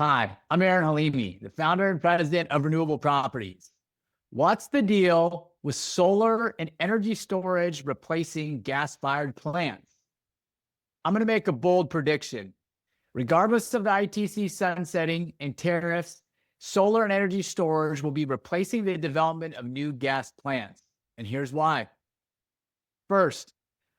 Hi, I'm Aaron Halimi, the founder and president of Renewable Properties. What's the deal with solar and energy storage replacing gas-fired plants? I'm going to make a bold prediction. Regardless of the ITC sunsetting and tariffs, solar and energy storage will be replacing the development of new gas plants. And here's why. First,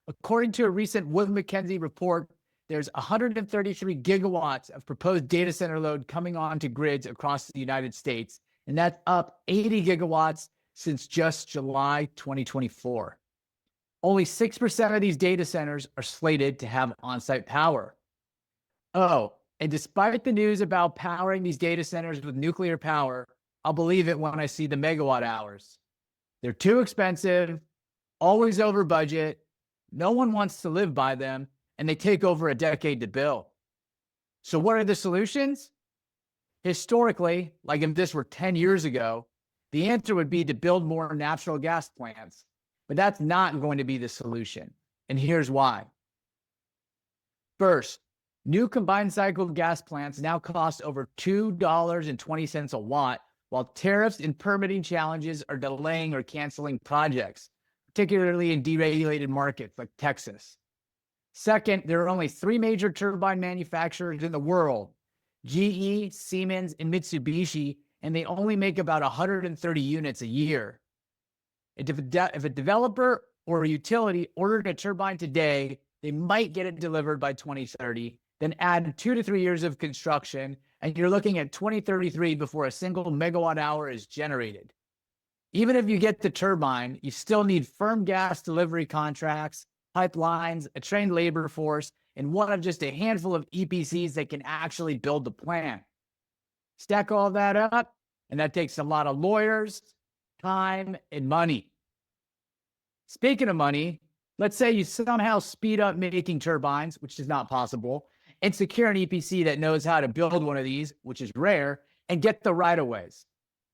according to a recent Wood Mackenzie report, there's 133 gigawatts of proposed data center load coming onto grids across the United States, and that's up 80 gigawatts since just July 2024. Only 6% of these data centers are slated to have on-site power. Oh, and despite the news about powering these data centers with nuclear power, I'll believe it when I see the megawatt hours. They're too expensive, always over budget, no one wants to live by them, and they take over a decade to build. So what are the solutions? Historically, like if this were 10 years ago, the answer would be to build more natural gas plants. But that's not going to be the solution. And here's why. First, new combined cycle gas plants now cost over $2.20 a watt, while tariffs and permitting challenges are delaying or canceling projects, particularly in deregulated markets like Texas. Second, there are only three major turbine manufacturers in the world, GE, Siemens, and Mitsubishi, and they only make about 130 units a year. If a developer or a utility ordered a turbine today, they might get it delivered by 2030, then add 2 to 3 years of construction, and you're looking at 2033 before a single megawatt hour is generated. Even if you get the turbine, you still need firm gas delivery contracts, pipelines, a trained labor force, and one of just a handful of EPCs that can actually build the plant. Stack all that up, and that takes a lot of lawyers, time, and money. Speaking of money, let's say you somehow speed up making turbines, which is not possible, and secure an EPC that knows how to build one of these, which is rare, and get the right-of-ways.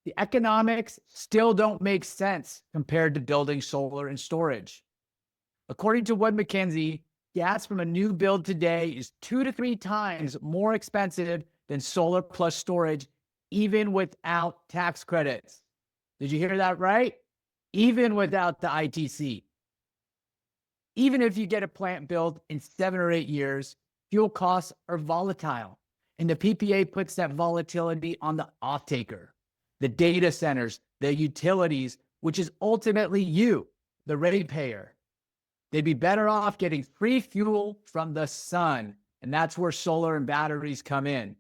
The economics still don't make sense compared to building solar and storage. According to Wood Mackenzie, gas from a new build today is 2 to 3 times more expensive than solar plus storage, even without tax credits. Did you hear that right? Even without the ITC. Even if you get a plant built in 7 or 8 years, fuel costs are volatile, and the PPA puts that volatility on the off-taker, the data centers, the utilities, which is ultimately you, the ratepayer. They'd be better off getting free fuel from the sun, and that's where solar and batteries come in.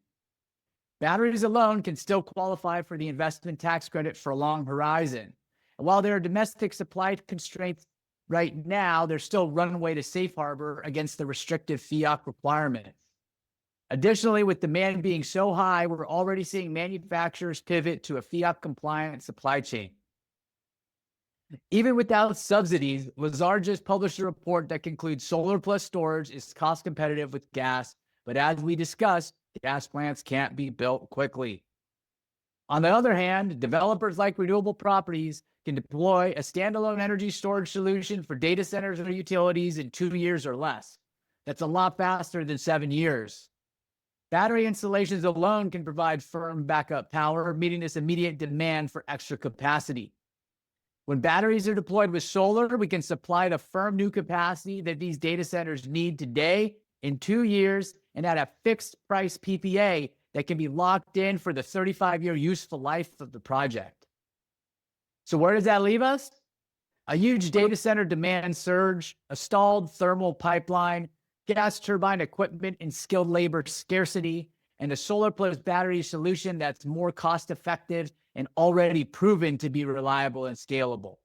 Batteries alone can still qualify for the investment tax credit for a long horizon. And while there are domestic supply constraints right now, there's still runway to safe harbor against the restrictive FEOC requirements. Additionally, with demand being so high, we're already seeing manufacturers pivot to a FEOC-compliant supply chain. Even without subsidies, Lazard just published a report that concludes solar plus storage is cost competitive with gas, but as we discussed, gas plants can't be built quickly. On the other hand, developers like Renewable Properties can deploy a standalone energy storage solution for data centers or utilities in 2 years or less. That's a lot faster than 7 years. Battery installations alone can provide firm backup power, meeting this immediate demand for extra capacity. When batteries are deployed with solar, we can supply the firm new capacity that these data centers need today in 2 years and at a fixed price PPA that can be locked in for the 35-year useful life of the project. So where does that leave us? A huge data center demand surge, a stalled thermal pipeline, gas turbine equipment and skilled labor scarcity, and a solar plus battery solution that's more cost-effective and already proven to be reliable and scalable.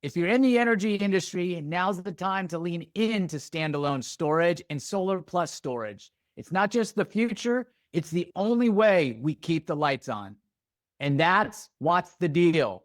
If you're in the energy industry, now's the time to lean into standalone storage and solar plus storage. It's not just the future, it's the only way we keep the lights on. And that's what's the deal.